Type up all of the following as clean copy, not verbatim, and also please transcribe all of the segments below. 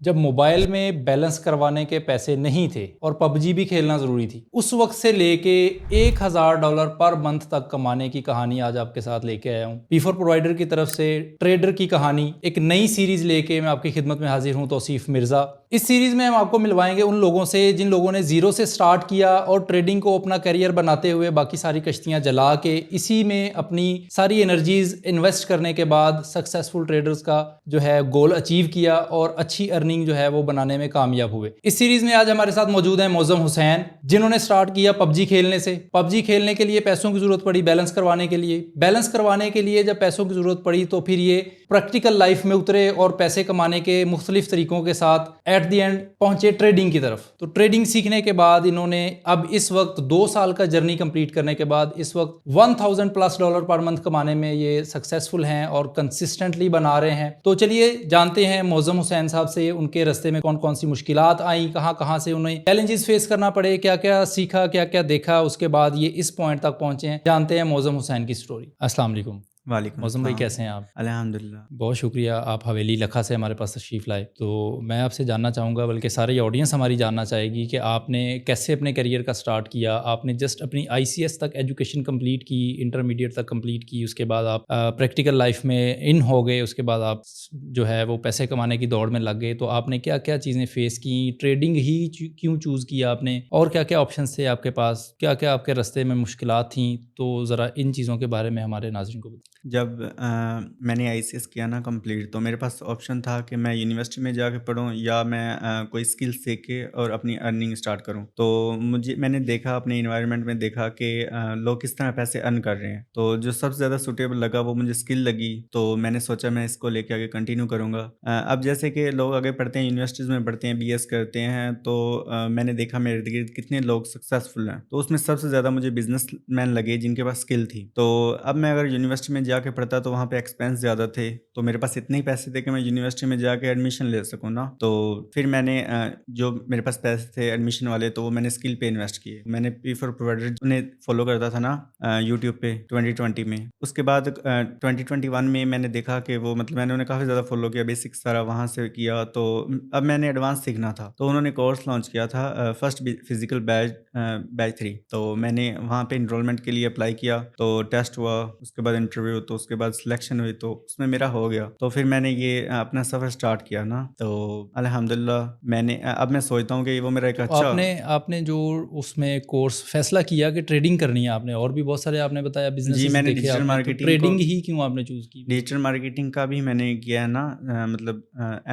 जब मोबाइल में बैलेंस करवाने के पैसे नहीं थे और पबजी भी खेलना ज़रूरी थी, उस वक्त से लेके $1000 पर मंथ तक कमाने की कहानी आज आपके साथ लेके आया हूँ। P4 प्रोवाइडर की तरफ से ट्रेडर की कहानी, एक नई सीरीज लेके मैं आपकी खिदमत में हाजिर हूँ, तौसीफ मिर्ज़ा। इस सीरीज में हम आपको मिलवाएंगे उन लोगों से जिन लोगों ने जीरो से स्टार्ट किया और ट्रेडिंग को अपना करियर बनाते हुए बाकी सारी कश्तियां जला के इसी में अपनी सारी एनर्जीज इन्वेस्ट करने के बाद सक्सेसफुल ट्रेडर्स का जो है गोल अचीव किया और अच्छी अर्निंग जो है वो बनाने में कामयाब हुए। इस सीरीज में आज हमारे साथ मौजूद हैं मौज़म हुसैन, जिन्होंने स्टार्ट किया पबजी खेलने से। पबजी खेलने के लिए पैसों की जरूरत पड़ी, बैलेंस करवाने के लिए जब पैसों की जरूरत पड़ी तो फिर ये प्रैक्टिकल लाइफ में उतरे और पैसे कमाने के मुख्तलिफ तरीकों के साथ एट द एंड पहुंचे ट्रेडिंग की तरफ। तो ट्रेडिंग सीखने के बाद इन्होंने अब इस वक्त 2 साल का जर्नी कंप्लीट करने के बाद इस वक्त $1000+ पर मंथ कमाने में ये सक्सेसफुल हैं और कंसिस्टेंटली बना रहे हैं। तो चलिए जानते हैं मौज़म हुसैन साहब से उनके रास्ते में कौन कौन सी मुश्किलात आई, कहाँ से उन्हें चैलेंजेस फेस करना पड़े, क्या क्या सीखा, क्या क्या देखा, उसके बाद ये इस पॉइंट तक पहुंचे हैं। जानते हैं मौज़म हुसैन की स्टोरी। अस्सलाम वालेकुम। वालेकुम मौज़म भाई, अस्सलाम। कैसे हैं आप? अल्हम्दुलिल्लाह। बहुत शुक्रिया, आप हवेली लखा से हमारे पास तशरीफ़ लाए। तो मैं आपसे जानना चाहूँगा, बल्कि सारी ऑडियंस हमारी जानना चाहेगी कि आपने कैसे अपने करियर का स्टार्ट किया। आपने जस्ट अपनी ICS तक एजुकेशन कंप्लीट की, इंटरमीडिएट तक कंप्लीट की, उसके बाद आप प्रैक्टिकल लाइफ में इन हो गए, उसके बाद आप जो है वो पैसे कमाने की दौड़ में लग गए। तो आपने क्या क्या चीज़ें फ़ेस की, ट्रेडिंग ही क्यों चूज़ किया आपने, और क्या क्या ऑप्शन थे आपके पास, क्या क्या आपके रास्ते में मुश्किलात थी? तो ज़रा इन चीज़ों के बारे में हमारे नाज़रीन को बताइए। जब मैंने ICS किया ना कंप्लीट, तो मेरे पास ऑप्शन था कि मैं यूनिवर्सिटी में जाके पढूँ या मैं कोई स्किल सीख के और अपनी अर्निंग स्टार्ट करूँ। तो मैंने देखा, अपने इन्वायरमेंट में देखा कि लोग किस तरह पैसे अर्न कर रहे हैं। तो जो सबसे ज़्यादा सूटेबल लगा वो मुझे स्किल लगी, तो मैंने सोचा मैं इसको लेके आगे कंटिन्यू करूँगा। अब जैसे कि लोग आगे पढ़ते हैं, यूनिवर्सिटीज़ में पढ़ते हैं, BS करते हैं, तो मैंने देखा मेरे इर्द-गिर्द कितने लोग सक्सेसफुल हैं। तो उसमें सबसे ज़्यादा मुझे बिज़नेसमैन लगे जिनके पास स्किल थी। तो अब मैं अगर यूनिवर्सिटी में जाके पढ़ता तो वहाँ पे एक्सपेंस ज़्यादा थे, तो मेरे पास इतने ही पैसे थे कि मैं यूनिवर्सिटी में जाके एडमिशन ले सकूँ ना। तो फिर मैंने जो मेरे पास पैसे थे एडमिशन वाले, तो वो मैंने स्किल पे इन्वेस्ट किए। मैंने P4 प्रोवाइडर उन्हें फॉलो करता था ना यूट्यूब पे 2020 में। उसके बाद 2021 में मैंने देखा कि वो मतलब मैंने उन्हें काफ़ी ज़्यादा फॉलो किया, बेसिक्स सारा वहाँ से किया। तो अब मैंने एडवांस सीखना था, तो उन्होंने कोर्स लॉन्च किया था फर्स्ट फिजिकल बैच 3। तो मैंने वहाँ पे इनरोलमेंट के लिए अप्लाई किया, तो टेस्ट हुआ, उसके बाद इंटरव्यू, तो उसके बाद सिलेक्शन हुई, तो उसमें मेरा हो गया। तो फिर मैंने ये अपना सफ़र स्टार्ट किया ना, तो अल्हम्दुलिल्लाह मैंने अब मैं सोचता हूँ कि वो मेरा एक तो अच्छा। आपने जो उसमें कोर्स फैसला किया कि ट्रेडिंग करनी है आपने, और भी बहुत सारे आपने बताया जी, बिजनेसेस मैंने देखे डिजिटल आपने, तो मार्केटिंग को ट्रेडिंग ही क्यों आपने चूज़ की? डिजिटल मार्केटिंग का भी मैंने किया है ना, मतलब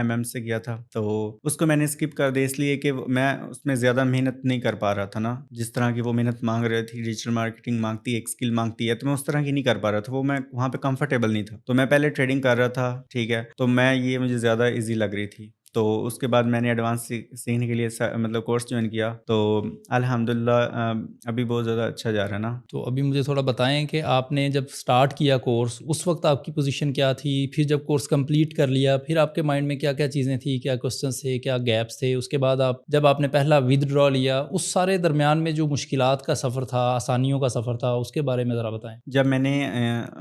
MM से किया था, तो उसको मैंने स्किप कर दिया इसलिए कि मैं उसमें ज़्यादा मेहनत नहीं कर पा रहा था ना। जिस तरह की वो मेहनत मांग रही थी, डिजिटल मार्केटिंग मांगती है, एक स्किल मांगती है, तो मैं उस तरह की नहीं कर पा रहा था। वो मैं वहाँ पे कंफर्टेबल नहीं था। तो मैं पहले ट्रेडिंग कर रहा था, ठीक है, तो ये मुझे ज़्यादा ईजी लग रही थी। तो उसके बाद मैंने एडवांस सीखने के लिए मतलब कोर्स ज्वाइन किया, तो अल्हम्दुलिल्लाह अभी बहुत ज़्यादा अच्छा जा रहा है ना। तो अभी मुझे थोड़ा बताएं कि आपने जब स्टार्ट किया कोर्स, उस वक्त आपकी पोजीशन क्या थी? फिर जब कोर्स कंप्लीट कर लिया, फिर आपके माइंड में क्या क्या चीज़ें थी, क्या क्वेश्चंस थे, क्या गैप्स थे? उसके बाद जब आपने पहला विदड्रॉ लिया, उस सारे दरमियान में जो मुश्किलात का सफ़र था, आसानियों का सफ़र था, उसके बारे में ज़रा बताएं। जब मैंने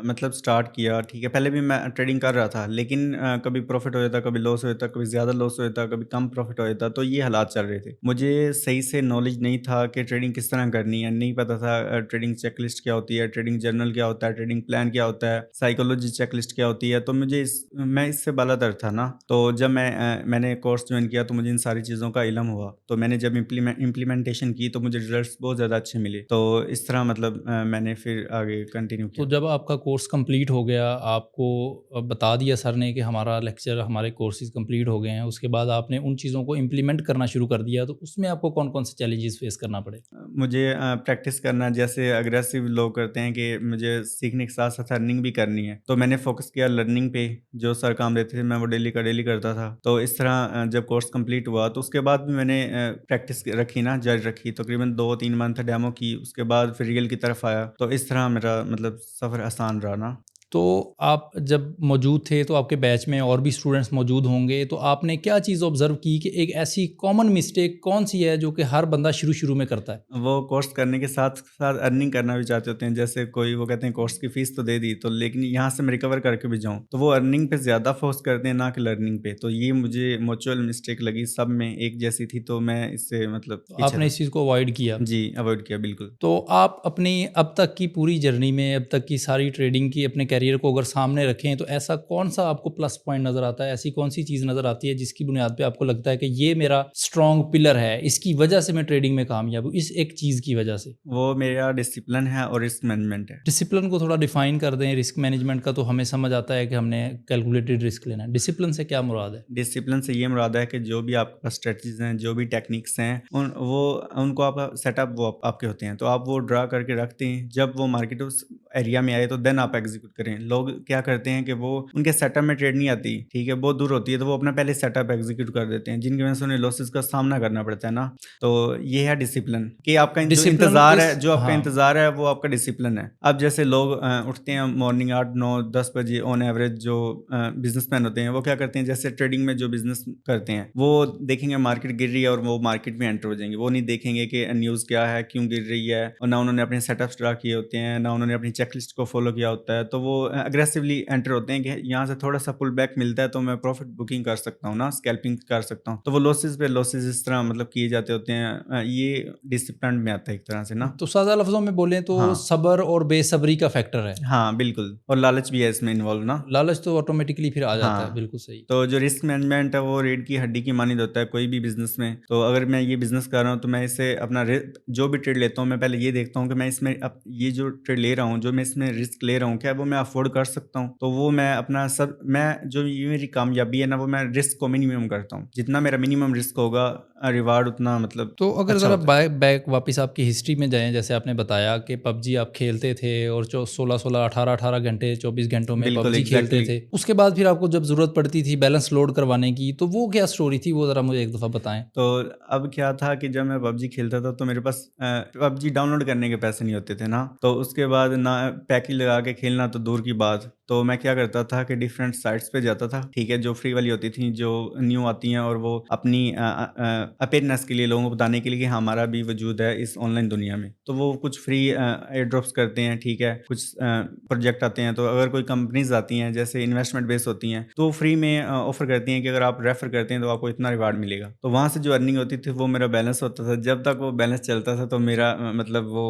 मतलब स्टार्ट किया, ठीक है, पहले भी मैं ट्रेडिंग कर रहा था, लेकिन कभी प्रॉफिट हो जाता, कभी लॉस हो जाता, कभी ज़्यादा लॉस हो जाता, कभी कम प्रॉफिट हो जाता, तो ये हालात चल रहे थे। मुझे सही से नॉलेज नहीं था कि ट्रेडिंग किस तरह करनी है, नहीं पता था ट्रेडिंग चेकलिस्ट क्या होती है, ट्रेडिंग जर्नल क्या होता है, ट्रेडिंग प्लान क्या होता है, साइकोलॉजी चेकलिस्ट क्या होती है। तो मैं इससे बालातर था ना। तो जब मैंने कोर्स ज्वाइन किया तो मुझे इन सारी चीज़ों का इल्म हुआ। तो मैंने जब इम्प्लीमेंटेशन की तो मुझे रिजल्ट्स बहुत ज़्यादा अच्छे मिले। तो इस तरह मतलब मैंने फिर आगे कंटिन्यू तो किया। जब आपका कोर्स कंप्लीट हो गया, आपको बता दिया सर ने कि हमारा लेक्चर, हमारे कोर्सेज़ कंप्लीट हो गए हैं, उसके बाद आपने उन चीज़ों को इम्प्लीमेंट करना शुरू कर दिया, तो उसमें आपको कौन-कौन से चैलेंजेस फेस करना पड़े? मुझे प्रैक्टिस करना, जैसे अग्रेसिव लोग करते हैं कि मुझे सीखने के साथ-साथ अर्निंग भी करनी है। तो मैंने फ़ोकस किया लर्निंग पे, जो सर काम देते थे मैं वो डेली का डेली करता था। तो इस तरह जब कोर्स कंप्लीट हुआ तो उसके बाद भी मैंने प्रैक्टिस रखी ना, जारी रखी। तकरीबन 2-3 मंथ डेमो की, उसके बाद फिर रियल की तरफ आया। तो इस तरह मेरा मतलब सफ़र आसान रहा ना। तो आप जब मौजूद थे तो आपके बैच में और भी स्टूडेंट्स मौजूद होंगे, तो आपने क्या चीज़ ऑब्जर्व की कि एक ऐसी कॉमन मिस्टेक कौन सी है जो कि हर बंदा शुरू में करता है? वो कोर्स करने के साथ-साथ अर्निंग करना भी चाहते होते हैं। जैसे कोई वो कहते हैं कोर्स की फ़ीस तो दे दी, तो लेकिन यहाँ से मैं रिकवर करके भी जाऊँ। तो वो अर्निंग पे ज़्यादा फ़ोकस करते हैं ना कि लर्निंग पे। तो ये मुझे म्यूचुअल मिस्टेक लगी, सब में एक जैसी थी, तो मैं इससे मतलब तो पीछे आपने था। इस चीज़ को अवॉइड किया। जी, अवॉइड किया बिल्कुल। तो आप अपनी अब तक की पूरी जर्नी में, अब तक की सारी ट्रेडिंग की अपने करियर को अगर सामने रखें, तो ऐसा कौन-सा आपको प्लस पॉइंट नज़र आता है? ऐसी कौन-सी चीज़ नज़र आती है जिसकी बुनियाद पे आपको लगता है कि ये मेरा स्ट्रॉन्ग पिलर है, इसकी वजह से मैं ट्रेडिंग में कामयाब हूँ, इस एक चीज़ की वजह से? वो मेरा डिसिप्लिन है और रिस्क मैनेजमेंट है। डिसिप्लिन को थोड़ा डिफाइन कर दें। रिस्क मैनेजमेंट का तो हमें समझ आता है कि हमने कैलकुलेटेड रिस्क लेना है। डिसिप्लिन से क्या मुराद है? डिसिप्लिन से ये मुराद है कि जो भी आपके पास स्ट्रेटजीज हैं, जो भी टेक्निक्स हैं, उनको आप सेटअप वो आपके होते हैं, तो आप वो ड्रा करके रखते हैं। जब वो मार्केट उस एरिया में आए तो देन आप एग्जीक्यूट करें। लोग क्या करते हैं कि वो उनके सेटअप में ट्रेड नहीं आती, ठीक है, बहुत दूर होती है, तो वो अपना पहले सेटअप एग्जीक्यूट कर देते हैं, जिनकी वजह से उन्हें लॉसेस का सामना करना पड़ता है ना। तो ये है डिसिप्लिन कि आपका जो डिसिप्लिन इंतजार इस है, जो आपका हाँ। इंतजार है वो आपका डिसिप्लिन है। अब जैसे लोग उठते हैं मॉर्निंग 8, 9, 10 बजे ऑन एवरेज, जो बिजनेसमैन होते हैं वो क्या करते हैं, जैसे ट्रेडिंग में जो बिजनेस करते हैं वो देखेंगे मार्केट गिर रही है और वो मार्केट में एंटर हो जाएंगे। वो नहीं देखेंगे कि न्यूज़ क्या है, क्यों गिर रही है, और ना उन्होंने अपने सेटअप्स ड्रा किए होते हैं, ना उन्होंने अपनी चेकलिस्ट को फॉलो किया होता है। तो वो अग्रेसिवली एंटर होते हैं कि यहाँ से थोड़ा सा पुल बैक मिलता है तो मैं प्रॉफिट बुकिंग कर सकता हूँ ना, स्कैल्पिंग कर सकता हूँ। तो वो लॉसेस पे लॉसेस इस तरह मतलब किए जाते होते हैं। ये डिसिप्लिन में आता है एक तरह से ना। तो सादा लफ्ज़ों में बोलें तो हाँ, सब्र और बेसब्री का फैक्टर है। हाँ, बिल्कुल, और लालच भी है इसमें इन्वॉल्व ना। लालच तो ऑटोमेटिकली फिर आ जाता है, हाँ, बिल्कुल सही। तो जो रिस्क मैनेजमेंट है वो रीढ़ की हड्डी की मानद होता है कोई भी बिज़नेस में। तो अगर मैं ये बिज़नेस कर रहा हूँ तो मैं इसे अपना रि जो भी ट्रेड लेता हूँ मैं पहले ये देखता हूँ कि मैं इसमें ये जो ट्रेड ले रहा हूँ, जो मैं इसमें रिस्क ले रहा हूँ, क्या वो मैं अफ़ोर्ड कर सकता हूँ? तो वो मैं अपना सब मैं जो ये मेरी कामयाबी है ना, वो मैं रिस्क को मिनिमम करता हूँ। जितना मेरा मिनिमम रिस्क होगा रिवार्ड उतना मतलब तो अगर अच्छा ज़रा होता है। बैक वापस आपकी हिस्ट्री में जाएँ, जैसे आपने बताया कि पबजी आप खेलते थे और जो 16-16, 18-18 घंटे, 24 घंटों में बिल्कुल, पबजी खेलते एग्ज़ैक्टली। थे। उसके बाद फिर आपको जब ज़रूरत पड़ती थी बैलेंस लोड करवाने की, तो वो क्या स्टोरी थी? वो ज़रा मुझे एक दफ़ा बताएँ। तो अब क्या था कि जब मैं पबजी खेलता था तो मेरे पास पबजी डाउनलोड करने के पैसे नहीं होते थे ना, तो उसके बाद ना पैकेज लगा के खेलना तो दूर की बात। तो मैं क्या करता था कि डिफरेंट साइट्स पे जाता था, ठीक है, जो फ्री वाली होती थी, जो न्यू आती हैं, और वो अपनी अवेयरनेस के लिए, लोगों को बताने के लिए कि हाँ, हमारा भी वजूद है इस ऑनलाइन दुनिया में। तो वो कुछ फ्री एयर ड्रॉप्स करते हैं, ठीक है, कुछ प्रोजेक्ट आते हैं। तो अगर कोई कंपनीज आती हैं जैसे इन्वेस्टमेंट बेस होती हैं, तो फ्री में ऑफर करती हैं कि अगर आप रेफर करते हैं तो आपको इतना रिवार्ड मिलेगा। तो वहाँ से जो अर्निंग होती थी वो मेरा बैलेंस होता था। जब तक वो बैलेंस चलता था तो मेरा मतलब वो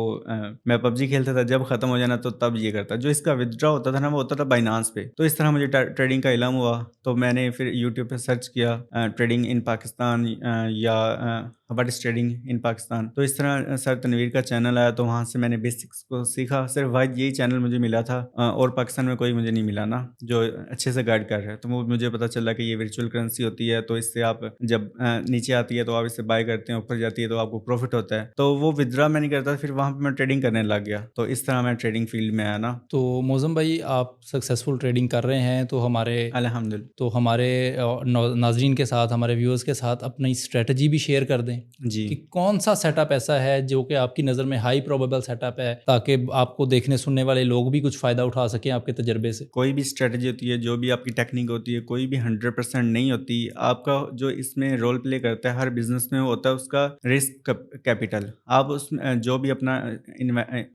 मैं पबजी खेलता था, जब खत्म हो जाना तो तब ये करता। जो इसका विथड्रॉ होता था ना, वो होता था बाइनांस पे। तो इस तरह मुझे ट्रेडिंग का इल्म हुआ। तो मैंने फिर यूट्यूब पे सर्च किया ट्रेडिंग इन पाकिस्तान, या what is trading in Pakistan. तो इस तरह सर तनवीर का चैनल आया, तो वहाँ से मैंने बेसिक्स को सीखा। सिर्फ भाई यही चैनल मुझे मिला था, और पाकिस्तान में कोई मुझे नहीं मिला ना जो अच्छे से गाइड कर रहा है। तो वो मुझे पता चला कि ये वर्चुअल करेंसी होती है, तो इससे आप जब नीचे आती है तो आप इसे बाय करते हैं, ऊपर जाती है तो आपको प्रॉफिट होता है। तो वो विथड्रॉ मैं नहीं करता, फिर वहाँ पे मैं ट्रेडिंग करने लग गया। तो इस तरह मैं ट्रेडिंग फील्ड में आया ना। तो मौज़म भाई, आप सक्सेसफुल ट्रेडिंग कर रहे हैं, तो हमारे नाज़रीन के साथ, हमारे व्यूअर्स के साथ अपनी स्ट्रेटजी भी शेयर कर दें जी। कि कौन सा सेटअप ऐसा है जो कि आपकी नज़र में हाई प्रोबेबल सेटअप है, ताकि आपको देखने सुनने वाले लोग भी कुछ फ़ायदा उठा सकें आपके तजर्बे से। कोई भी स्ट्रेटजी होती है, जो भी आपकी टेक्निक होती है, कोई भी 100% नहीं होती। आपका जो इसमें रोल प्ले करता है हर बिजनेस में, वो होता है उसका रिस्क कैपिटल। आप उसमें जो भी अपना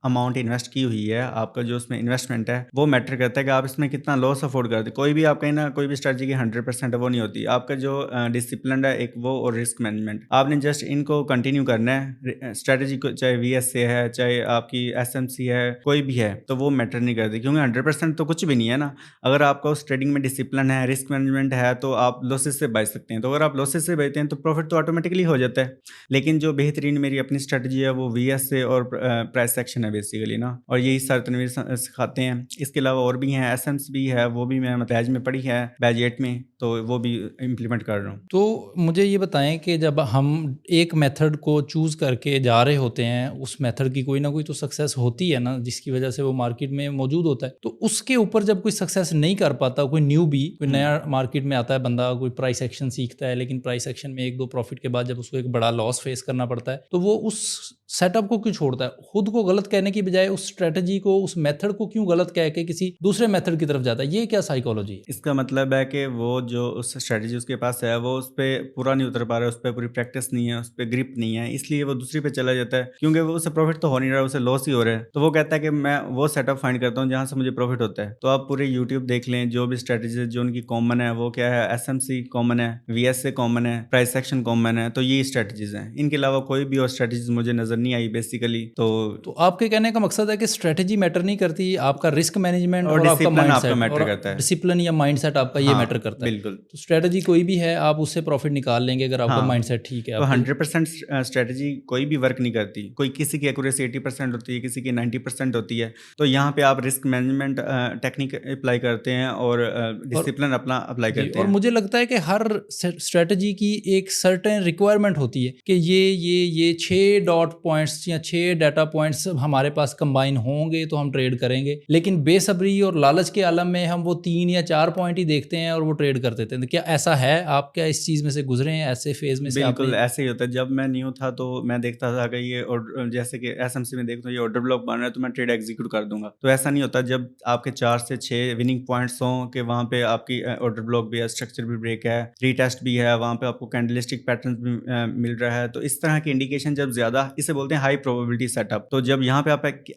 अमाउंट इन्वेस्ट की हुई है, आपका जो उसमें इन्वेस्टमेंट है, वो मैटर करता है कि आप इसमें कितना लॉस अफोर्ड करते हैं। कोई भी आप कहीं ना, कोई भी स्ट्रेटजी की 100% वो नहीं होती। आपका जो डिसिप्लिन है एक, वो और रिस्क मैनेजमेंट, आपने जस्ट इनको कंटिन्यू करना है। स्ट्रेटजी को चाहे VSA है, चाहे आपकी SMC है, कोई भी है, तो वो मैटर नहीं करती, क्योंकि 100% तो कुछ भी नहीं है ना। अगर आपका उस ट्रेडिंग में डिसिप्लिन है, रिस्क मैनेजमेंट है, तो आप लॉसेस से बच सकते हैं। तो अगर आप लॉसेस से बचते हैं तो प्रॉफिट तो ऑटोमेटिकली हो जाता है। लेकिन जो बेहतरीन मेरी अपनी स्ट्रेटजी है वो VSA और प्राइस सेक्शन है बेसिकली ना, और यही सर तनवीर सिखाते हैं। इसके अलावा और भी हैं, SMC भी है, वो भी मैं बैच में पढ़ी है, बैच 8 में, तो वो भी इम्प्लीमेंट कर रहा हूँ। तो मुझे ये बताएं कि जब हम एक मेथड को चूज करके जा रहे होते हैं, उस मेथड की कोई ना कोई तो सक्सेस होती है ना, जिसकी वजह से वो मार्केट में मौजूद होता है। तो उसके ऊपर जब कोई सक्सेस नहीं कर पाता, कोई न्यूबी, कोई नया मार्केट में आता है बंदा, कोई प्राइस एक्शन सीखता है, लेकिन प्राइस एक्शन में 1-2 प्रॉफिट के बाद जब उसको एक बड़ा लॉस फेस करना पड़ता है, तो वो उस सेटअप को क्यों छोड़ता है? खुद को गलत कहने की बजाय उस स्ट्रेटजी को, उस मेथड को क्यों गलत कह के किसी दूसरे मेथड की तरफ जाता है? ये क्या साइकोलॉजी है? इसका मतलब है कि वो जो उस स्ट्रेटजी उसके पास है वो उस पे पूरा नहीं उतर पा रहा है, उस पे पूरी प्रैक्टिस नहीं है, उस पे ग्रिप नहीं है, इसलिए वो दूसरी पे चला जाता है, क्योंकि वो उसे प्रॉफिट तो हो नहीं रहा, उसे लॉस ही हो रहा है। तो वो कहता है कि मैं वो सेटअप फाइंड करता हूँ जहाँ से मुझे प्रॉफिट होता है। तो आप पूरे यूट्यूब देख लें, जो भी स्ट्रेटजी जो उनकी कॉमन है वो क्या है, SMC कॉमन है, VSA कॉमन है, प्राइस एक्शन कॉमन है। तो ये स्ट्रेटजीज हैं, इनके अलावा कोई भी और स्ट्रेटजीज मुझे नजर नहीं आई बेसिकली। तो आपके कहने का मकसद है कि स्ट्रेटजी मैटर नहीं करती, आपका रिस्क मैनेजमेंट और और आपका डिसिप्लिन आपका माइंडसेट मैटर और करता है। डिसिप्लिन या माइंडसेट आपका ये हाँ, मैटर करता है। बिल्कुल। तो स्ट्रेटजी कोई भी है, आप उससे प्रॉफिट निकाल लेंगे अगर आपका हाँ, माइंडसेट ठीक है। तो आपको 100% स्ट्रेटजी कोई भी वर्क नहीं करती। कोई किसी की एक्यूरेसी 80% होती है, किसी की 90% होती है। तो यहाँ पे आप रिस्क मैनेजमेंट टेक्निक अप्लाई करते हैं और डिसिप्लिन अपना अप्लाई जी, करते और हैं। मुझे लगता है कि हर स्ट्रेटजी की एक सर्टेन रिक्वायरमेंट होती है कि ये 6 डॉट पॉइंट्स या 6 डाटा पॉइंट्स हमारे पास कंबाइन होंगे तो हम ट्रेड करेंगे, लेकिन बेसब्री और लालच के आलम में हम वो 3 या 4 पॉइंट ही देखते हैं और वो ट्रेड कर देते हैं। तो क्या ऐसा है? आप क्या इस चीज़ में से गुजरे हैं, ऐसे फेज में से बिल्कुल आपने? ऐसे ही होता है। जब मैं न्यू था तो मैं देखता था कि ये जैसे कि SMC में देखता हूँ ये ऑर्डर ब्लॉक बन रहा है तो मैं ट्रेड एग्जीक्यूट कर दूंगा। तो ऐसा नहीं होता। जब आपके 4 से 6 विनिंग पॉइंट्स हों कि वहाँ पे आपकी ऑर्डर ब्लॉक भी है, स्ट्रक्चर भी ब्रेक है, रीटेस्ट भी है, वहाँ पे आपको कैंडलिस्टिक पैटर्न भी मिल रहा है, तो इस तरह की इंडिकेशन जब ज्यादा, इसे बोलते हैं हाई प्रोबेबिलिटी सेटअप। तो जब यहाँ पे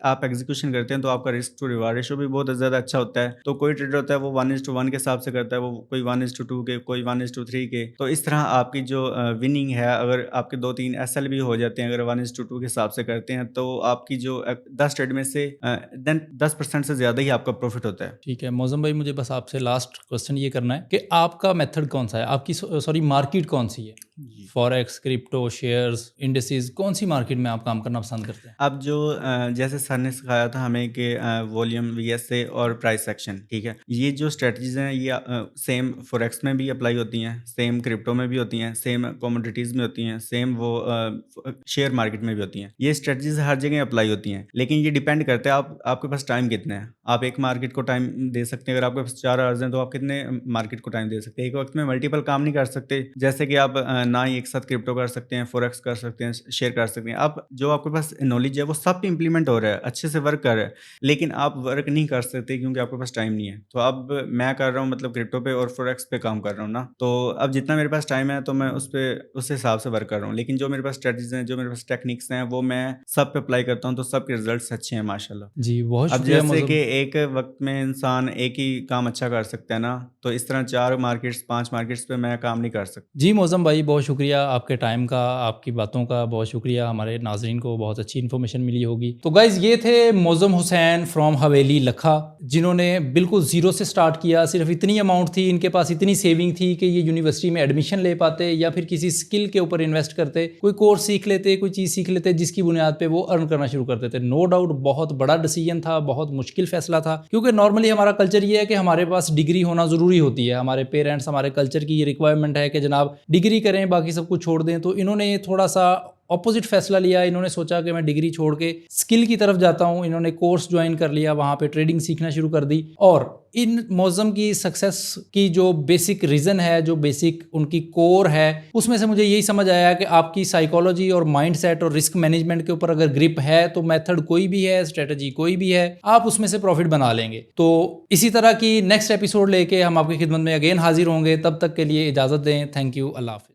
आप एग्जीक्यूशन करते हैं तो आपका रिस्क टू रिवार्ड रेशो भी बहुत ज्यादा अच्छा होता है। तो कोई ट्रेडर होता है वो 1:1 के हिसाब से करता है, वो कोई 1:2 के, कोई 1:3 के। तो इस तरह आपकी जो विनिंग है, अगर आपके 2-3 SL भी हो जाते हैं, अगर 1:2 के हिसाब से करते हैं, तो आपकी जो 10 ट्रेड में से देन 10% से ज्यादा ही आपका प्रॉफिट होता है। ठीक है मौजम भाई, मुझे बस आपसे लास्ट क्वेश्चन ये करना है कि आपका मेथड कौन सा है, आपकी सॉरी मार्केट कौन सी है? फॉरेक्स, क्रिप्टो, शेयर्स, इंडिसेस, कौन सी मार्केट में आप काम करना पसंद करते हैं? अब जो जैसे सर ने सिखाया था हमें कि वॉल्यूम, VSA और प्राइस एक्शन, ठीक है, ये जो स्ट्रेटजीज हैं ये सेम फॉरेक्स में भी अप्लाई होती हैं, सेम क्रिप्टो में भी होती हैं, सेम कमोडिटीज में होती हैं, सेम वो शेयर मार्केट में भी होती हैं। ये स्ट्रेटजीज हर जगह अप्लाई होती हैं, लेकिन ये डिपेंड करता है आपके पास टाइम कितना है। आप एक मार्केट को टाइम दे सकते हैं, अगर आपके पास 4 आवर्स हैं तो आप कितने मार्केट को टाइम दे सकते हैं? एक वक्त में मल्टीपल काम नहीं कर सकते। जैसे कि आप ना ही एक साथ क्रिप्टो कर सकते हैं, फॉरेक्स कर सकते हैं, शेयर कर सकते हैं। आप जो आपके पास नॉलेज है वो सब पे इंप्लीमेंट हो रहा है, अच्छे से वर्क कर रहा है, लेकिन आप वर्क नहीं कर सकते क्योंकि आपके पास टाइम नहीं है। तो अब मैं कर रहा हूँ मतलब क्रिप्टो पे और फॉरेक्स पे काम कर रहा हूँ ना, तो अब जितना मेरे पास टाइम है तो मैं उस हिसाब से वर्क कर रहा हूँ। लेकिन जो मेरे पास स्ट्रेटजीज हैं, जो मेरे पास टेक्निक्स हैं, वो मैं सब पे अप्लाई करता हूँ, तो सबके रिजल्ट्स अच्छे हैं माशाल्लाह। जी बहुत अब शुक्रिया जैसे कि मौजम। एक वक्त में इंसान एक ही काम अच्छा कर सकता है ना, तो इस तरह 4 मार्केट्स 5 मार्केट्स पे मैं काम नहीं कर सकता। जी मौजम भाई, बहुत शुक्रिया आपके टाइम का, आपकी बातों का बहुत शुक्रिया। हमारे नाजरीन को बहुत अच्छी इन्फॉर्मेशन मिली होगी। तो गाइज ये थे मौजम हुसैन फ्रॉम हवेली लखा, जिन्होंने बिल्कुल ज़ीरो से स्टार्ट किया। सिर्फ इतनी अमाउंट थी, इनके पास इतनी सेविंग थी कि ये यूनिवर्सिटी में एडमिशन ले पाते या फिर किसी स्किल के ऊपर इन्वेस्ट करते, कोई कोर्स सीख लेते, कोई चीज़ सीख लेते जिसकी बुनियाद पे वो अर्न करना शुरू करते थे। नो डाउट बहुत बड़ा डिसीजन था, बहुत मुश्किल फैसला था, क्योंकि नॉर्मली हमारा कल्चर ये है कि हमारे पास डिग्री होना ज़रूरी होती है। हमारे पेरेंट्स, हमारे कल्चर की ये रिक्वायरमेंट है कि जनाब डिग्री करें, बाकी सब कुछ छोड़ दें। तो इन्होंने थोड़ा सा ऑपोजिट फैसला लिया। इन्होंने सोचा कि मैं डिग्री छोड़ के स्किल की तरफ जाता हूं। इन्होंने कोर्स ज्वाइन कर लिया, वहां पे ट्रेडिंग सीखना शुरू कर दी। और इन मौजम की सक्सेस की जो बेसिक रीज़न है, जो बेसिक उनकी कोर है, उसमें से मुझे यही समझ आया कि आपकी साइकोलॉजी और माइंडसेट और रिस्क मैनेजमेंट के ऊपर अगर ग्रिप है तो मेथड कोई भी है, स्ट्रेटजी कोई भी है, आप उसमें से प्रॉफिट बना लेंगे। तो इसी तरह की नेक्स्ट एपिसोड लेके हम आपकी खिदमत में अगेन हाजिर होंगे। तब तक के लिए इजाज़त दें। Thank you. अल्लाह हाफ़िज़।